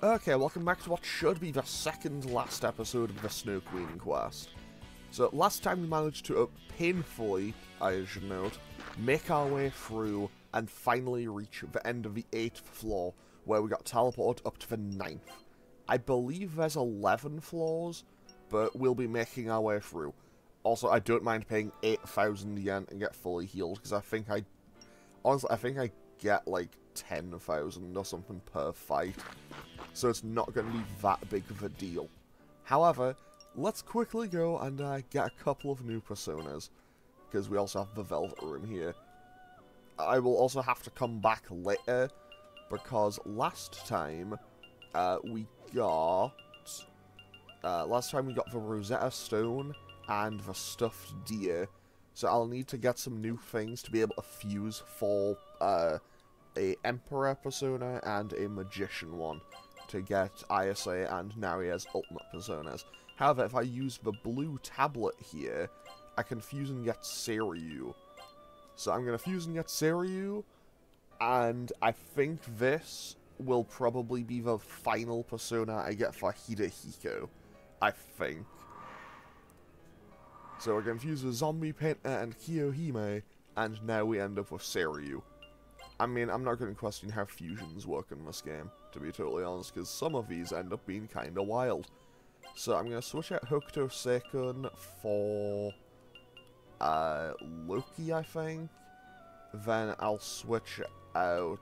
Okay, welcome back to what should be the second last episode of the Snow Queen quest. So, last time we managed to, painfully, I should note, make our way through and finally reach the end of the 8th floor, where we got teleported up to the 9th. I believe there's 11 floors, but we'll be making our way through. Also, I don't mind paying 8,000 yen and get fully healed, because I think I get like 10,000 or something per fight. So it's not going to be that big of a deal. However, let's quickly go and get a couple of new personas, because we also have the Velvet Room here. I will also have to come back later, because last time we got the Rosetta Stone and the Stuffed Deer, so I'll need to get some new things to be able to fuse for a Emperor persona and a Magician one, to get Isa and Naria's ultimate personas. However, if I use the blue tablet here, I can fuse and get Seiryu. So I'm going to fuse and get Seiryu, and I think this will probably be the final persona I get for Hidehiko. I think. So we're going to fuse with Zombie Painter and Kiyohime, and now we end up with Seiryu. I mean, I'm not going to question how fusions work in this game, to be totally honest, because some of these end up being kind of wild. So I'm going to switch out Hokuto Seikun for Loki, I think. Then I'll switch out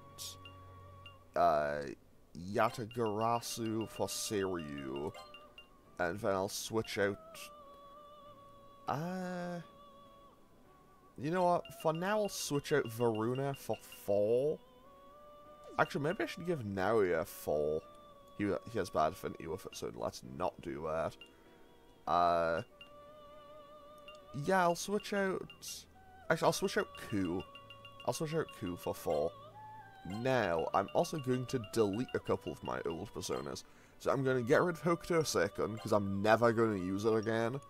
Yatagarasu for Seiryu. And then I'll switch out... you know what? For now, I'll switch out Varuna for 4. Actually, maybe I should give Naoya 4. He has bad affinity with it, so let's not do that. Yeah, I'll switch out... Actually, I'll switch out Ku. I'll switch out Ku for 4. Now, I'm also going to delete a couple of my old personas. So I'm going to get rid of Hokuto Seikun, because I'm never going to use it again.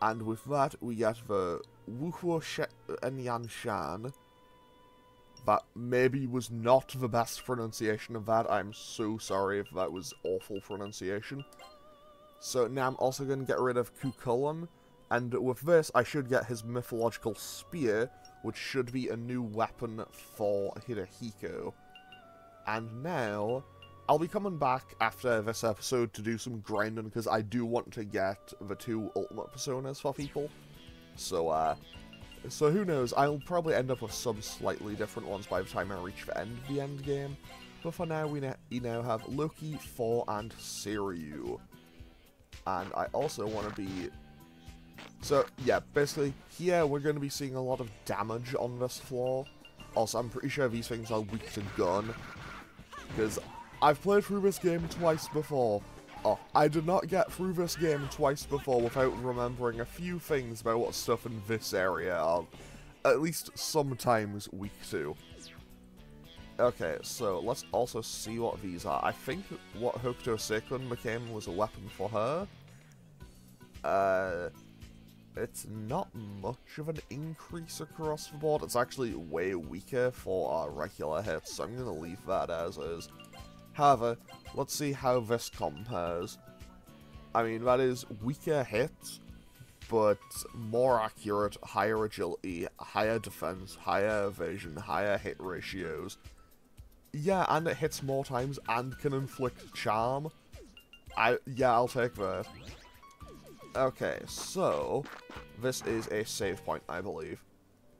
And with that, we get the Wuhuo Enyan Shan. That maybe was not the best pronunciation of that. I'm so sorry if that was awful pronunciation. So now I'm also going to get rid of Kukulon. And with this, I should get his mythological spear, which should be a new weapon for Hidehiko. And now, I'll be coming back after this episode to do some grinding, because I do want to get the 2 ultimate personas for people. So who knows, I'll probably end up with some slightly different ones by the time I reach the end game. But for now, we now have Loki, Thor, and Seiryu. And I also want to be... So, yeah, basically, here we're going to be seeing a lot of damage on this floor. Also, I'm pretty sure these things are weak to gun, because I've played through this game twice before. Oh, I did not get through this game twice before without remembering a few things about what stuff in this area are at least sometimes weak to. Okay, so let's also see what these are. I think what Hokuto Seikun became was a weapon for her. It's not much of an increase across the board. It's actually way weaker for our regular hits, so I'm going to leave that as is. However, let's see how this compares. I mean, that is weaker hits, but more accurate, higher agility, higher defense, higher evasion, higher hit ratios. Yeah, and it hits more times and can inflict charm. Yeah, I'll take that. Okay, so this is a save point, I believe.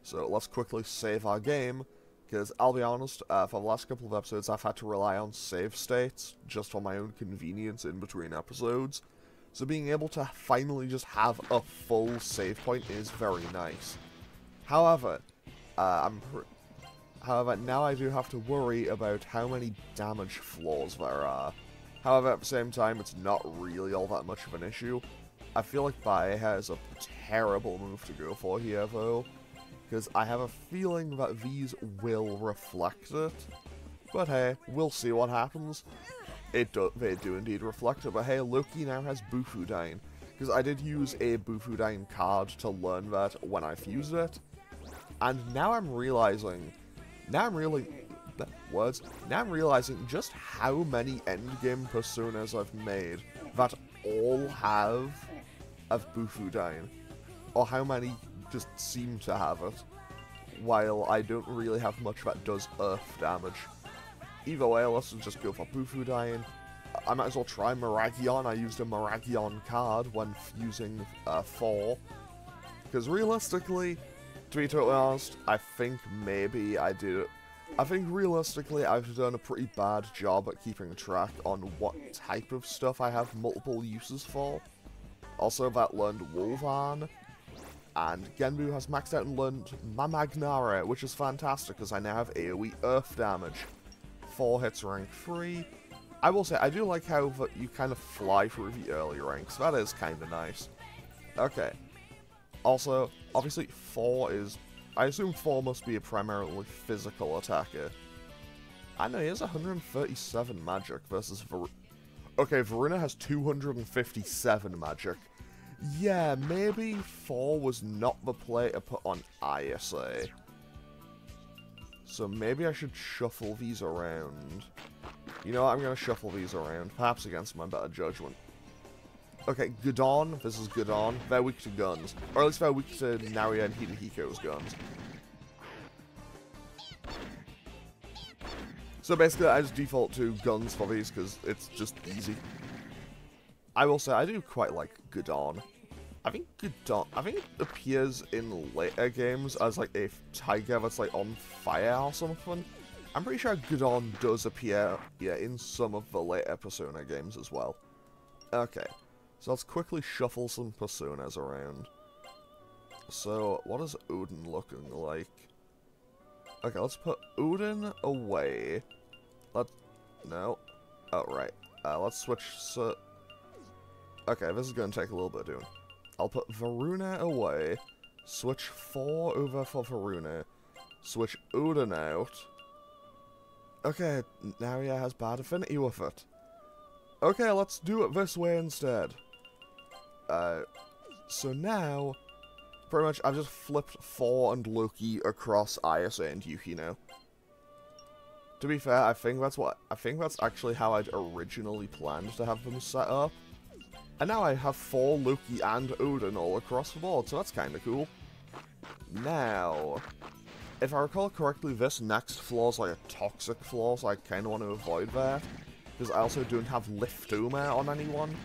So let's quickly save our game, because I'll be honest, for the last couple of episodes I've had to rely on save states just for my own convenience in between episodes. So being able to finally just have a full save point is very nice. However, now I do have to worry about how many damage floors there are. However, at the same time, it's not really all that much of an issue. I feel like Bae has a terrible move to go for here, though, because I have a feeling that these will reflect it. But hey, we'll see what happens. They do indeed reflect it, but hey, Loki now has Bufudyne, because I did use a Bufudyne card to learn that when I fused it, and now I'm realizing, now I'm really words. Now I'm realizing just how many endgame personas I've made that all have Bufudyne. Or how many just seem to have it, while I don't really have much that does earth damage. Either way, let's just go for Bufudyne. I might as well try Miragion. I used a Miragion card when using 4. Because realistically, to be totally honest, I think maybe I did it. I think realistically I've done a pretty bad job at keeping track on what type of stuff I have multiple uses for. Also, that learned Wolvan. And Genbu has maxed out and learned Mamagnare, which is fantastic because I now have AoE Earth damage. 4 hits rank 3. I will say, I do like how you kind of fly through the early ranks. That is kind of nice. Okay. Also, obviously 4 is... I assume 4 must be a primarily physical attacker. I know he has 137 magic versus okay, Varuna has 257 magic. Yeah, maybe 4 was not the play to put on ISA. So maybe I should shuffle these around. You know what, I'm going to shuffle these around, perhaps against my better judgment. Okay, Gudon, this is Gudon. They're weak to guns. Or at least they're weak to Naria and Hidehiko's guns. So basically, I just default to guns for these because it's just easy. I will say, I do quite like Gudon. I think it appears in later games as like a tiger that's like on fire or something. I'm pretty sure Gudon does appear, yeah, in some of the later Persona games as well. Okay, so let's quickly shuffle some Personas around. So, what is Odin looking like? Okay, let's put Odin away. No. Oh, right. Let's switch, okay, this is going to take a little bit of doing. I'll put Varuna away, switch 4 over for Varuna, switch Odin out. Okay, Naria has bad affinity with it. Okay, let's do it this way instead. So now, pretty much, I've just flipped 4 and Loki across Isa and Yuki now. To be fair, I think that's actually how I'd originally planned to have them set up. And now I have 4 Loki and Odin all across the board, so that's kinda cool. Now, if I recall correctly, this next floor is like a toxic floor, so I kinda want to avoid that. Because I also don't have Liftoma on anyone.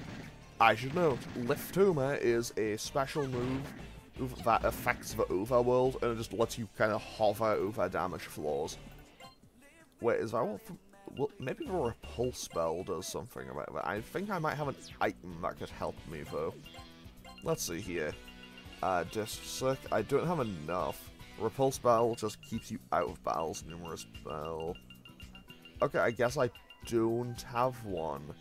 I should note, Liftoma is a special move that affects the overworld, and it just lets you kinda hover over damaged floors. Wait, is that what... Well, maybe the Repulse spell does something about that. I think I might have an item that could help me, though. Let's see here. Disc Sick. I don't have enough. Repulse spell just keeps you out of battles. Numerous spell. Okay, I guess I don't have one.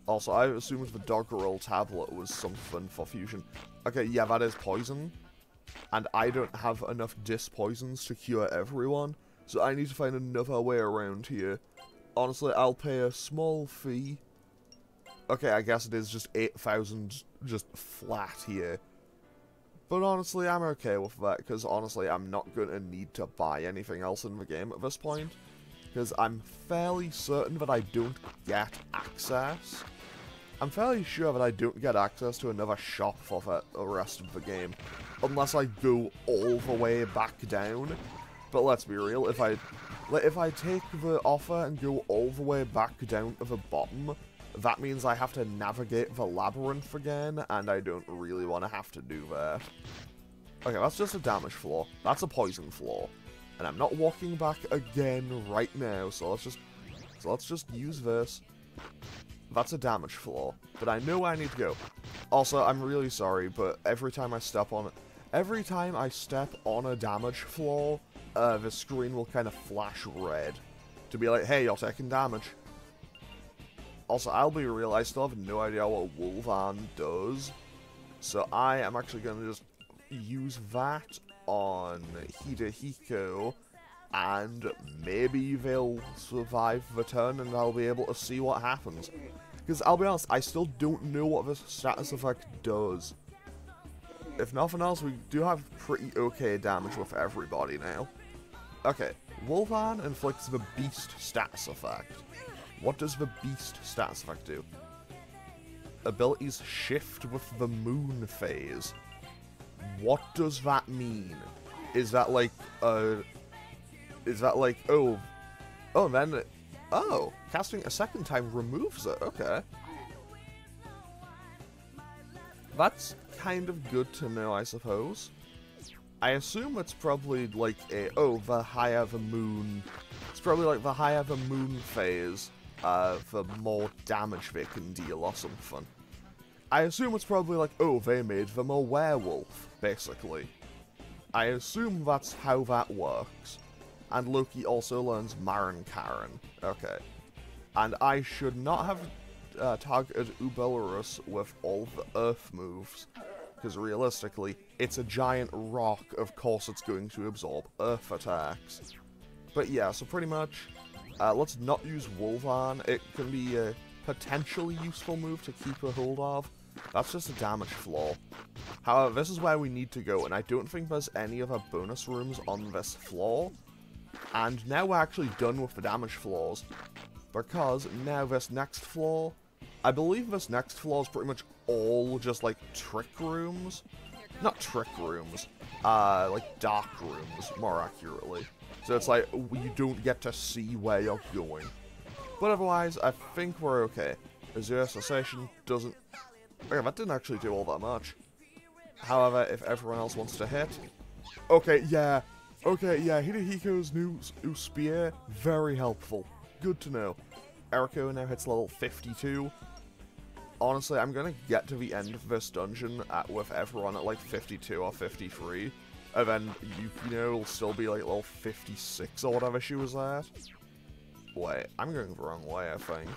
Also, I assumed the Doggerel tablet was something for fusion. Okay, yeah, that is poison. And I don't have enough disc poisons to cure everyone. So I need to find another way around here. Honestly, I'll pay a small fee. Okay, I guess it is just 8,000 just flat here. But honestly, I'm okay with that, because honestly, I'm not going to need to buy anything else in the game at this point. Because I'm fairly certain that I don't get access. I'm fairly sure that I don't get access to another shop for the rest of the game. Unless I go all the way back down. But let's be real, if I take the offer and go all the way back down to the bottom, that means I have to navigate the labyrinth again, and I don't really want to have to do that. Okay, that's just a damage floor. That's a poison floor. And I'm not walking back again right now, so let's just use this. That's a damage floor, but I know where I need to go. Also, I'm really sorry, but every time I step on a damage floor, the screen will kind of flash red to be like, hey, you're taking damage. Also, I'll be real, I still have no idea what Wolvan does, so I am actually going to just use that on Hidehiko, and maybe they'll survive the turn and I'll be able to see what happens. Because I'll be honest, I still don't know what this status effect does. If nothing else, we do have pretty okay damage with everybody now. Okay, Wolfan inflicts the Beast status effect. What does the Beast status effect do? Abilities shift with the moon phase. What does that mean? Is that like, oh, casting a second time removes it, okay. That's kind of good to know, I suppose. I assume it's probably like the higher the moon, it's probably like the higher the moon phase, the more damage they can deal or something. I assume it's probably like, they made them a werewolf, basically. I assume that's how that works. And Loki also learns Marin Karen. Okay. And I should not have targeted Ubelarus with all the Earth moves. Because realistically, it's a giant rock, of course it's going to absorb Earth attacks. But yeah, so pretty much, let's not use Wolvan. It can be a potentially useful move to keep a hold of. That's just a damage flaw. However, this is where we need to go, and I don't think there's any other bonus rooms on this floor. And now we're actually done with the damage flaws, because now this next floor, I believe this next floor is pretty much all just like trick rooms. Not trick rooms, like dark rooms, more accurately. So it's like, you don't get to see where you're going. But otherwise, I think we're okay. Azure Cessation doesn't... Okay, that didn't actually do all that much. However, if everyone else wants to hit... Okay, yeah, Hidehiko's new spear, very helpful. Good to know. Eriko now hits level 52. Honestly, I'm gonna get to the end of this dungeon with everyone at like 52 or 53. And then Yukino will still be like level 56 or whatever she was at. Wait, I'm going the wrong way, I think.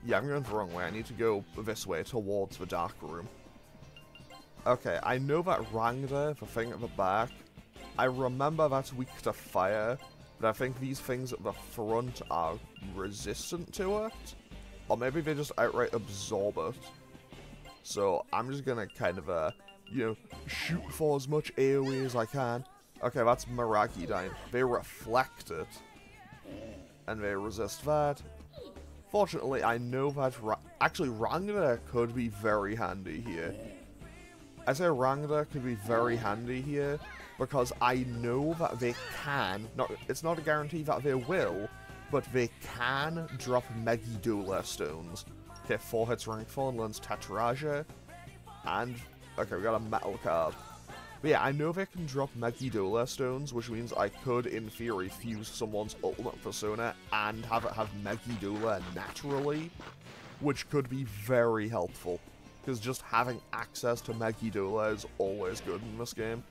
Yeah, I'm going the wrong way. I need to go this way towards the dark room. Okay, I know that Rangda, the thing at the back, I remember that's weak to fire, but I think these things at the front are resistant to it. Or maybe they just outright absorb it. So I'm just gonna kind of, shoot for as much AoE as I can. Okay, that's Miragidyne. They reflect it. And they resist that. Fortunately, I know that actually Rangda could be very handy here. I say Rangda could be very handy here because I know that they can, it's not a guarantee that they will, but they can drop Megiddo stones. Okay, 4 hits rank 4 and learns Tetraja. And, okay, we got a metal card. But yeah, I know they can drop Megiddo stones, which means I could, in theory, fuse someone's ultimate persona and have it have Megiddo naturally, which could be very helpful. Because just having access to Megiddo is always good in this game.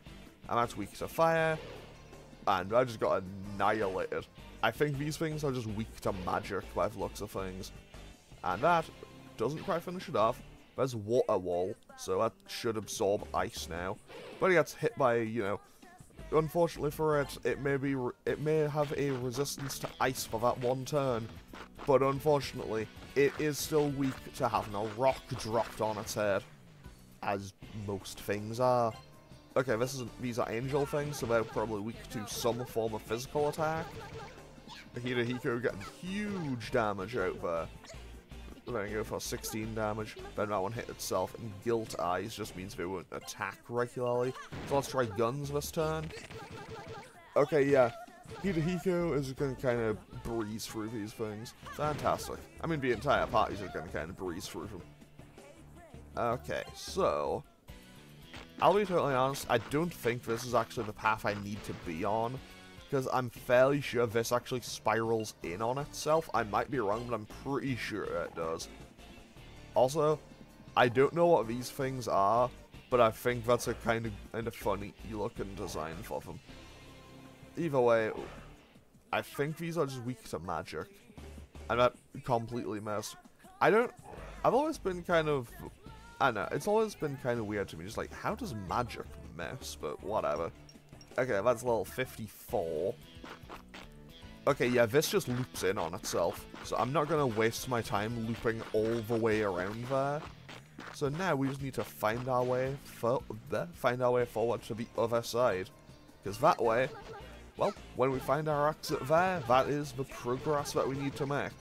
And that's weak to fire, and I just got annihilated. I think these things are just weak to magic by the looks of things. And that doesn't quite finish it off. There's Water Wall, so that should absorb ice now. But it gets hit by, unfortunately for it, it may have a resistance to ice for that one turn. But unfortunately, it is still weak to having a rock dropped on its head, as most things are. Okay, these are angel things, so they're probably weak to some form of physical attack. Hidehiko getting huge damage out there. Then I go for 16 damage, then that one hit itself, and Guilt Eyes just means they won't attack regularly. So let's try guns this turn. Okay, yeah, Hidehiko is going to kind of breeze through these things. Fantastic. I mean, the entire party is going to kind of breeze through them. Okay, so... I'll be totally honest, I don't think this is actually the path I need to be on, because I'm fairly sure this actually spirals in on itself. I might be wrong, but I'm pretty sure it does. Also, I don't know what these things are, but I think that's a kind of funny looking design for them. Either way, I think these are just weak to magic, and that completely messed. I've always been kind of... I don't know, it's always been kind of weird to me, just like, how does magic mess? But whatever. Okay, that's level 54. Okay, yeah, this just loops in on itself, so I'm not going to waste my time looping all the way around there. So now we just need to find our way forward to the other side, because that way, well, when we find our exit there, that is the progress that we need to make.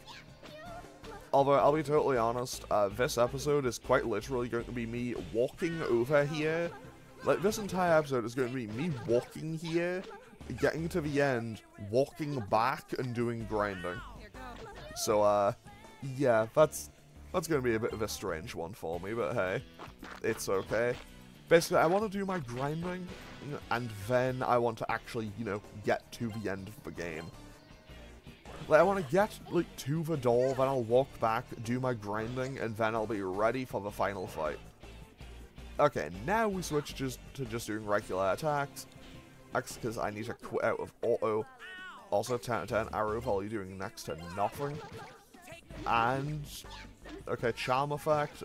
Although, I'll be totally honest, this episode is quite literally going to be me walking over here. Like, this entire episode is going to be me walking here, getting to the end, walking back, and doing grinding. So, yeah, that's going to be a bit of a strange one for me, but hey, it's okay. Basically, I want to do my grinding, and then I want to actually, you know, get to the end of the game. Like, I want to get, like, to the door, then I'll walk back, do my grinding, and then I'll be ready for the final fight. Okay, now we switch to just doing regular attacks. Because I need to quit out of auto. Also, 10 to 10 arrow volley doing next to nothing. And, okay, charm effect.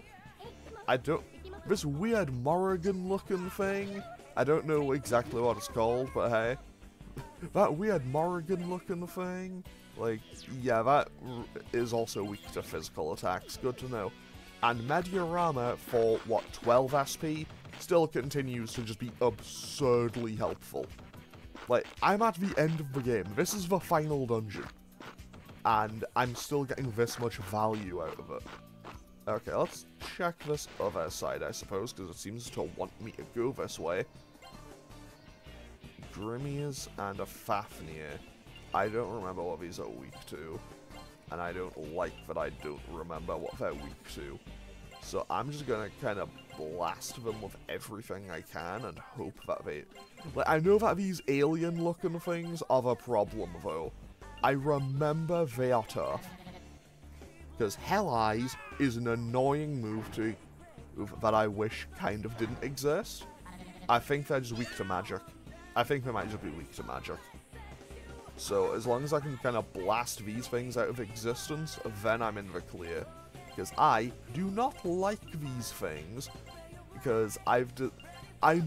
This weird Morrigan looking thing, I don't know exactly what it's called, but hey. That weird Morrigan looking thing, like, yeah, that is also weak to physical attacks, good to know. And Mediorama for, what, 12 SP, still continues to just be absurdly helpful. Like, I'm at the end of the game, this is the final dungeon, and I'm still getting this much value out of it. Okay, let's check this other side, I suppose, because it seems to want me to go this way. Grimmies and a Fafnir. I don't remember what these are weak to, and I don't like that I don't remember what they're weak to. So I'm just gonna kind of blast them with everything I can and hope that they... Like, I know that these alien-looking things are the problem, though. I remember they are tough. Because Hell Eyes is an annoying move that I wish kind of didn't exist. I think they're just weak to magic. I think they might just be weak to magic. So as long as I can kind of blast these things out of existence, then I'm in the clear. Because I do not like these things, because I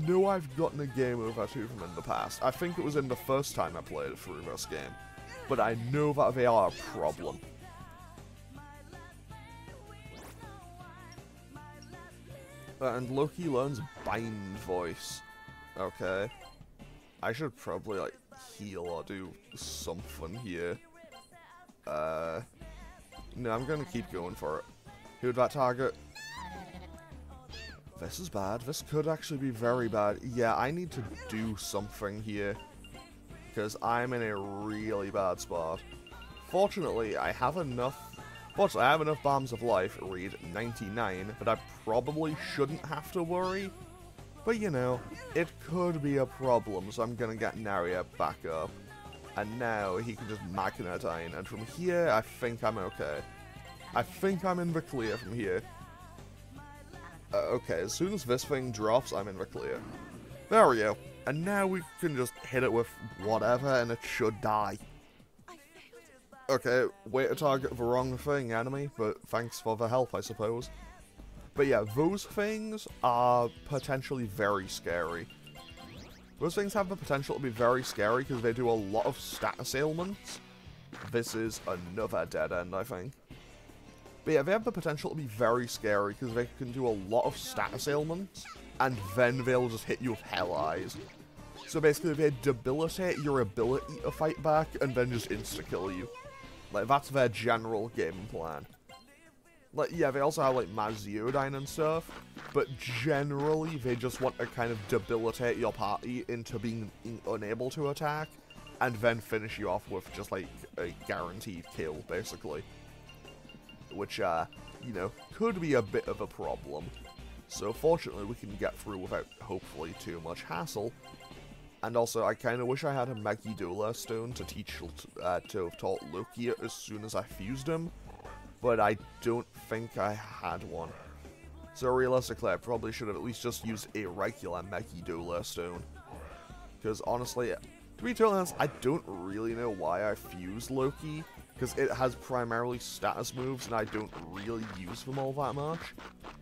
know I've gotten a game over to them in the past. I think it was in the first time I played it through this game. But I know that they are a problem. And Loki learns Bind Voice. Okay. I should probably, like, heal or do something here. No, I'm gonna keep going for it. Who'd that target? This is bad. This could actually be very bad. Yeah, I need to do something here. Because I'm in a really bad spot. Fortunately, I have enough bombs of life, read 99, that I probably shouldn't have to worry. But you know, it could be a problem, so I'm gonna get Naria back up. And now he can just Magnetine, and from here, I think I'm okay. I think I'm in the clear from here. Okay, as soon as this thing drops, I'm in the clear. There we go. And now we can just hit it with whatever, and it should die. Okay, way to target the wrong thing, enemy, but thanks for the help, I suppose. But yeah, those things are potentially very scary. Those things have the potential to be very scary because they do a lot of status ailments. This is another dead end, I think. But yeah, they have the potential to be very scary because they can do a lot of status ailments, and then they'll just hit you with Hell Eyes. So basically they debilitate your ability to fight back and then just insta-kill you. Like, that's their general game plan. Like, yeah, they also have, like, Maziodyne and stuff, but generally they just want to kind of debilitate your party into being unable to attack, and then finish you off with just, like, a guaranteed kill, basically. Which, you know, could be a bit of a problem. So fortunately we can get through without, hopefully, too much hassle. And also, I kind of wish I had a Megidula stone to teach, to have taught Loki as soon as I fused him. But I don't think I had one. So realistically, I probably should have at least just used a regular Megidula stone. Because honestly, to be totally honest, I don't really know why I fused Loki. Because it has primarily status moves, and I don't really use them all that much.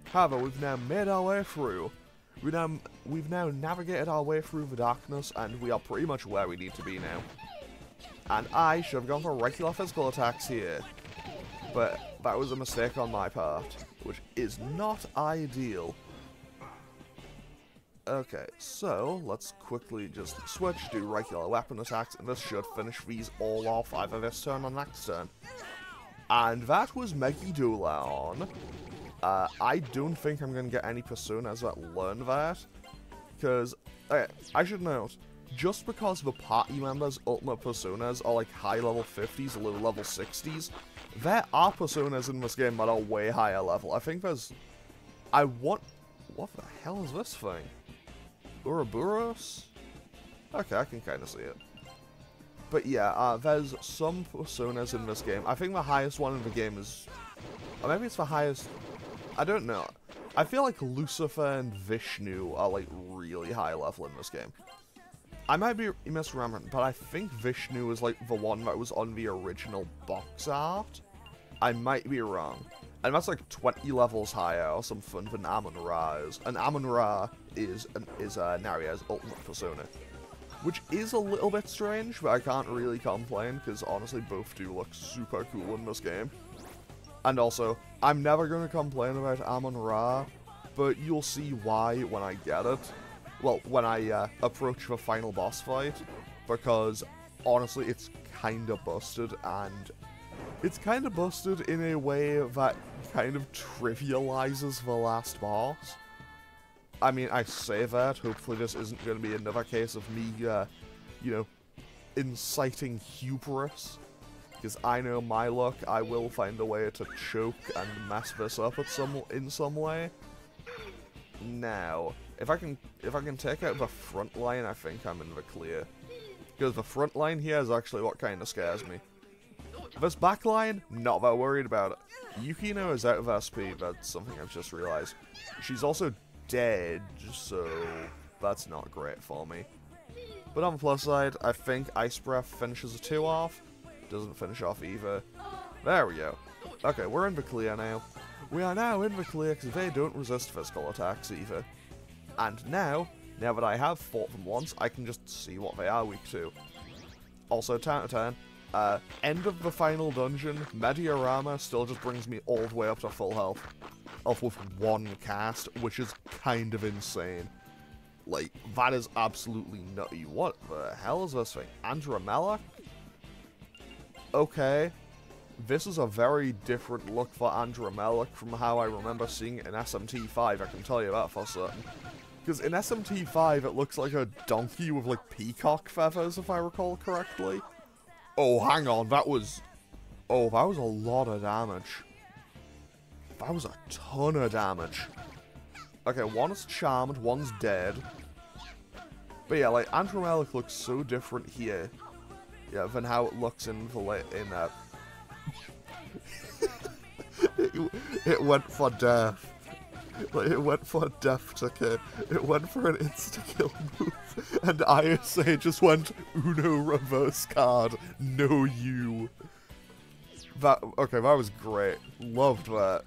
However, we've now made our way through. We've now navigated our way through the darkness, and we are pretty much where we need to be now. And I should have gone for regular physical attacks here. But that was a mistake on my part, which is not ideal. Okay, so let's quickly just switch, do regular weapon attacks, and this should finish these all off either this turn or next turn. And that was Megidolaon. I don't think I'm going to get any personas that learn that, because, okay, I should note, just because the party members' ultimate personas are like high level 50s, low level 60s, there are personas in this game that are way higher level. I think there's, what the hell is this thing? Ouroboros? Okay, I can kind of see it. But yeah, there's some personas in this game. I think the highest one in the game is, or maybe it's the highest, I don't know. I feel like Lucifer and Vishnu are like really high level in this game. I might be misremembering, but I think Vishnu is like the one that was on the original box art. I might be wrong. And that's like 20 levels higher or something than Amun-Ra is. And Amun-Ra is Naria's ultimate persona. Which is a little bit strange, but I can't really complain, because honestly both do look super cool in this game. And also, I'm never going to complain about Amun-Ra, but you'll see why when I get it. Well, when I approach the final boss fight, because honestly it's kinda busted, and it's kinda busted in a way that kind of trivializes the last boss. I mean, I say that, hopefully this isn't going to be another case of me, you know, inciting hubris. Because I know my luck, I will find a way to choke and mess this up in some way. Now, if I can take out the front line, I think I'm in the clear. Because the front line here is actually what kind of scares me. This back line, not that worried about it. Yukino is out of SP, that's something I've just realized. She's also dead, so that's not great for me. But on the plus side, I think Ice Breath finishes a 2 off. Doesn't finish off either. There we go. Okay, we're in the clear now. We are now in the clear because they don't resist physical attacks either. And now that I have fought them once, I can just see what they are weak to. Also, turn to turn. End of the final dungeon, Mediorama still just brings me all the way up to full health. Off with one cast, which is kind of insane. Like, that is absolutely nutty. What the hell is this thing? Andromeda? Okay. This is a very different look for Andromeda from how I remember seeing it in SMT5, I can tell you that for certain. Because in SMT5 it looks like a donkey with like peacock feathers, if I recall correctly. Oh, hang on, that was a lot of damage. That was a ton of damage. Okay, one is charmed, one's dead. But yeah, like, Andromeda looks so different here. Yeah, than how it looks in the it went for death. Like, it went for death to kill. It went for an insta-kill move. And ISA just went, Uno reverse card, no you. Okay, that was great. Loved that.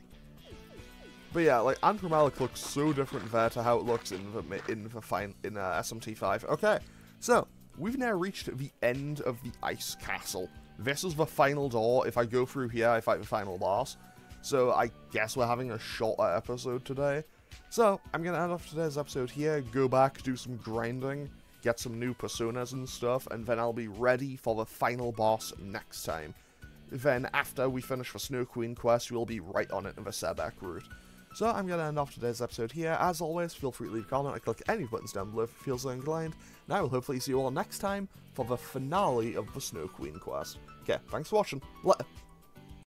But yeah, like, Andromeda looks so different there to how it looks in SMT5. Okay, so we've now reached the end of the Ice Castle. This is the final door. If I go through here, I fight the final boss. So I guess we're having a shorter episode today. So I'm gonna end off today's episode here. Go back, do some grinding, get some new personas and stuff, and then I'll be ready for the final boss next time. Then after we finish the Snow Queen quest, we'll be right on it in the Sebek route. So I'm going to end off today's episode here. As always, feel free to leave a comment or click any buttons down below if you feel so inclined. And I will hopefully see you all next time for the finale of the Snow Queen quest. Okay, thanks for watching. Later.